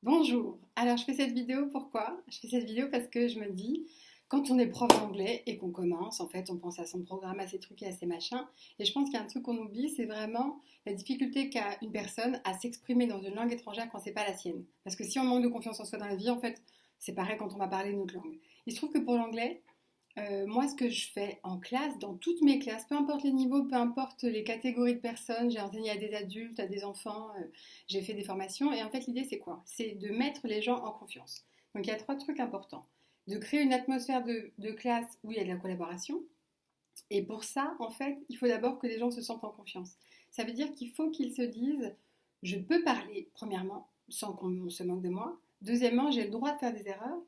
Bonjour. Alors, je fais cette vidéo pourquoi? Je fais cette vidéo parce que je me dis, quand on est prof d'anglais et qu'on commence, en fait, on pense à son programme, à ses trucs et à ses machins. Et je pense qu'il y a un truc qu'on oublie, c'est vraiment la difficulté qu'a une personne à s'exprimer dans une langue étrangère quand c'est pas la sienne. Parce que si on manque de confiance en soi dans la vie, en fait, c'est pareil quand on va parler une autre langue. Il se trouve que pour l'anglais, moi, ce que je fais en classe, dans toutes mes classes, peu importe les niveaux, peu importe les catégories de personnes, j'ai enseigné à des adultes, à des enfants, j'ai fait des formations, et en fait, l'idée, c'est quoi? C'est de mettre les gens en confiance. Donc, il y a trois trucs importants. De créer une atmosphère de classe où il y a de la collaboration, et pour ça, en fait, il faut d'abord que les gens se sentent en confiance. Ça veut dire qu'il faut qu'ils se disent, je peux parler, premièrement, sans qu'on se moque de moi. Deuxièmement, j'ai le droit de faire des erreurs.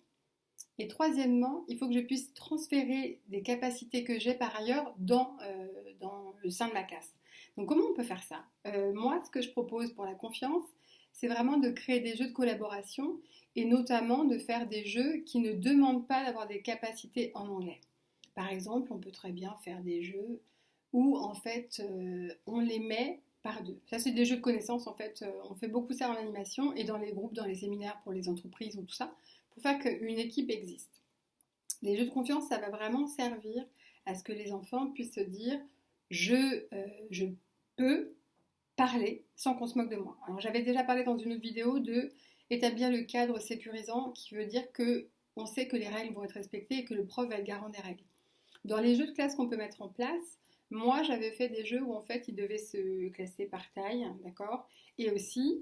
Et troisièmement, il faut que je puisse transférer des capacités que j'ai par ailleurs dans le sein de ma classe. Donc comment on peut faire ça? Moi, ce que je propose pour la confiance, c'est vraiment de créer des jeux de collaboration et notamment de faire des jeux qui ne demandent pas d'avoir des capacités en anglais. Par exemple, on peut très bien faire des jeux où en fait on les met par deux. Ça, c'est des jeux de connaissances en fait. On fait beaucoup ça en animation et dans les groupes, dans les séminaires pour les entreprises ou tout ça pour faire qu'une équipe existe. Les jeux de confiance, ça va vraiment servir à ce que les enfants puissent se dire je peux parler sans qu'on se moque de moi. Alors j'avais déjà parlé dans une autre vidéo de établir le cadre sécurisant qui veut dire que on sait que les règles vont être respectées et que le prof va être garant des règles. Dans les jeux de classe qu'on peut mettre en place, moi j'avais fait des jeux où en fait ils devaient se classer par taille, d'accord. Et aussi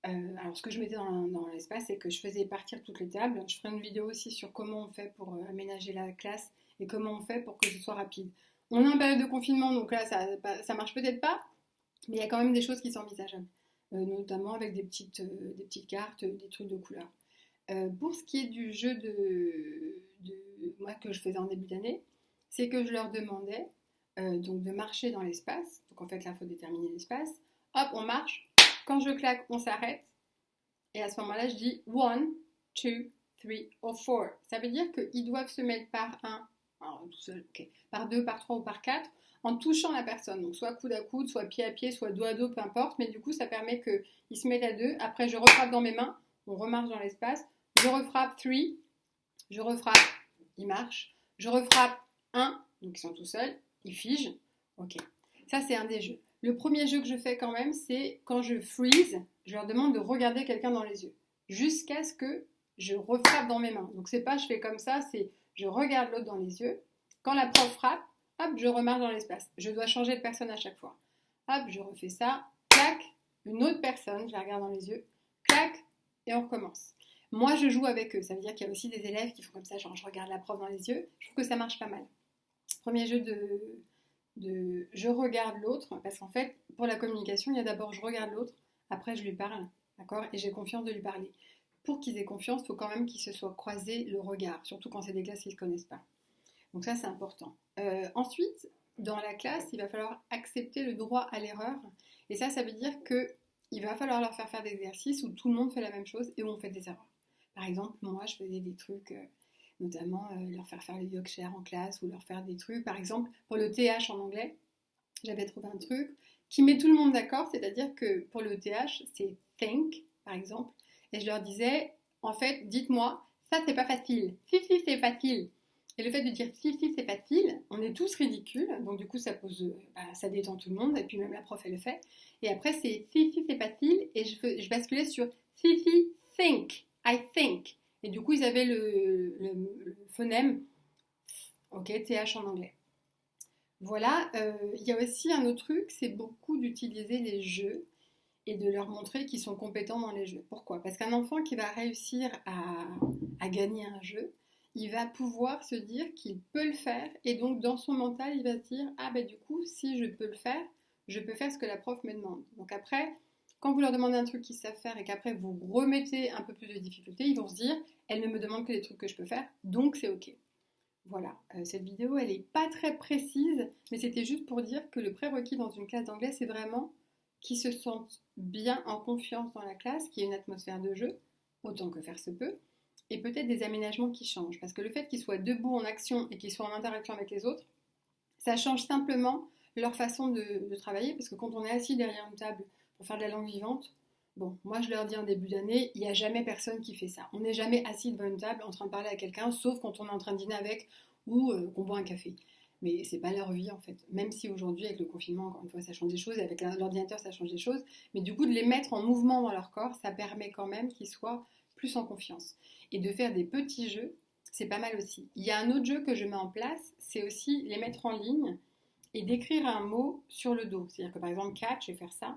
alors, ce que je mettais dans l'espace, c'est que je faisais partir toutes les tables. Je ferai une vidéo aussi sur comment on fait pour aménager la classe et comment on fait pour que ce soit rapide. On est en période de confinement, donc là, ça marche peut-être pas, mais il y a quand même des choses qui sont envisageables, notamment avec des petites cartes, des trucs de couleur. Pour ce qui est du jeu moi que je faisais en début d'année, c'est que je leur demandais donc de marcher dans l'espace. Donc en fait, là, il faut déterminer l'espace. Hop, on marche. Quand je claque, on s'arrête. Et à ce moment-là, je dis one, two, three or four. Ça veut dire qu'ils doivent se mettre par un, alors, tout seul, ok, par deux, par trois ou par quatre, en touchant la personne. Donc soit coude à coude, soit pied à pied, soit dos à dos, peu importe. Mais du coup, ça permet qu'ils se mettent à deux. Après, je refrappe dans mes mains. On remarche dans l'espace. Je refrappe three. Je refrappe. Ils marchent. Je refrappe un. Donc ils sont tout seuls. Ils figent. Ok. Ça, c'est un des jeux. Le premier jeu que je fais quand même, c'est quand je freeze, je leur demande de regarder quelqu'un dans les yeux. Jusqu'à ce que je refrappe dans mes mains. Donc c'est pas je fais comme ça, c'est je regarde l'autre dans les yeux. Quand la prof frappe, hop, je remarche dans l'espace. Je dois changer de personne à chaque fois. Hop, je refais ça. Clac, une autre personne, je la regarde dans les yeux. Clac, et on recommence. Moi, je joue avec eux. Ça veut dire qu'il y a aussi des élèves qui font comme ça, genre je regarde la prof dans les yeux. Je trouve que ça marche pas mal. Premier jeu de je regarde l'autre, parce qu'en fait, pour la communication, il y a d'abord je regarde l'autre, après je lui parle, d'accord. Et j'ai confiance de lui parler. Pour qu'ils aient confiance, il faut quand même qu'ils se soient croisés le regard, surtout quand c'est des classes qu'ils ne connaissent pas. Donc ça, c'est important. Ensuite, dans la classe, il va falloir accepter le droit à l'erreur. Et ça veut dire qu'il va falloir leur faire des exercices où tout le monde fait la même chose et où on fait des erreurs. Par exemple, moi, je faisais des trucs, notamment leur faire le Yorkshire en classe ou leur faire des trucs. Par exemple, pour le TH en anglais, j'avais trouvé un truc qui met tout le monde d'accord, c'est-à-dire que pour le TH, c'est think, par exemple. Et je leur disais, en fait, dites-moi, ça c'est pas facile. Si, c'est facile. Et le fait de dire si, c'est facile, on est tous ridicules, donc du coup ça détend tout le monde, et puis même la prof elle le fait. Et après c'est si, c'est facile, et je basculais sur si, think, I think. Et du coup ils avaient le phonème, ok, TH en anglais. Voilà, il y a aussi un autre truc, c'est beaucoup d'utiliser les jeux et de leur montrer qu'ils sont compétents dans les jeux. Pourquoi? Parce qu'un enfant qui va réussir à gagner un jeu, il va pouvoir se dire qu'il peut le faire et donc dans son mental, il va se dire ah ben du coup, si je peux le faire, je peux faire ce que la prof me demande. Donc après, quand vous leur demandez un truc qu'ils savent faire et qu'après vous remettez un peu plus de difficulté, ils vont se dire elle ne me demande que des trucs que je peux faire, donc c'est ok. Voilà, cette vidéo, elle n'est pas très précise, mais c'était juste pour dire que le prérequis dans une classe d'anglais, c'est vraiment qu'ils se sentent bien en confiance dans la classe, qu'il y ait une atmosphère de jeu, autant que faire se peut, et peut-être des aménagements qui changent. Parce que le fait qu'ils soient debout en action et qu'ils soient en interaction avec les autres, ça change simplement leur façon de travailler, parce que quand on est assis derrière une table pour faire de la langue vivante, Bon, moi je leur dis en début d'année, il n'y a jamais personne qui fait ça. On n'est jamais assis devant une table en train de parler à quelqu'un, sauf quand on est en train de dîner avec ou qu'on boit un café. Mais c'est pas leur vie en fait. Même si aujourd'hui avec le confinement, encore une fois, ça change des choses, et avec l'ordinateur, ça change des choses. Mais du coup, de les mettre en mouvement dans leur corps, ça permet quand même qu'ils soient plus en confiance. Et de faire des petits jeux, c'est pas mal aussi. Il y a un autre jeu que je mets en place, c'est aussi les mettre en ligne et d'écrire un mot sur le dos. C'est-à-dire que par exemple, cat, je vais faire ça.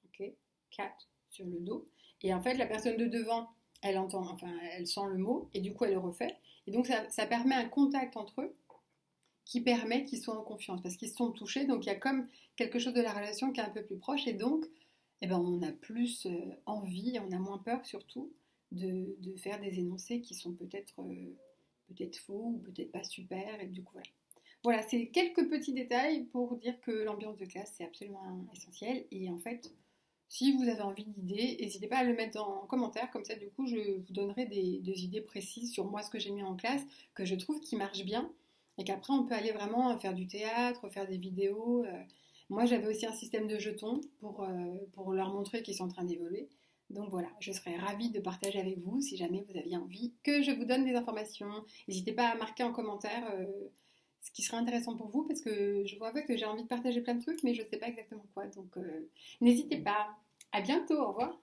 Ok, cat sur le dos. Et en fait, la personne de devant, elle entend, enfin, elle sent le mot et du coup, elle le refait. Et donc, ça permet un contact entre eux qui permet qu'ils soient en confiance parce qu'ils se sont touchés. Donc, il y a comme quelque chose de la relation qui est un peu plus proche et donc, eh ben, on a plus envie, on a moins peur surtout de faire des énoncés qui sont peut-être faux ou peut-être pas super. Et du coup, voilà. Voilà, c'est quelques petits détails pour dire que l'ambiance de classe, c'est absolument essentiel. Et en fait, si vous avez envie d'idées, n'hésitez pas à le mettre en commentaire, comme ça du coup je vous donnerai des idées précises sur moi ce que j'ai mis en classe, que je trouve qui marche bien, et qu'après on peut aller vraiment faire du théâtre, faire des vidéos. Moi j'avais aussi un système de jetons pour leur montrer qu'ils sont en train d'évoluer. Donc voilà, je serais ravie de partager avec vous si jamais vous aviez envie que je vous donne des informations. N'hésitez pas à marquer en commentaire ce qui serait intéressant pour vous, parce que je vois que j'ai envie de partager plein de trucs, mais je ne sais pas exactement quoi. Donc n'hésitez pas. À bientôt, au revoir.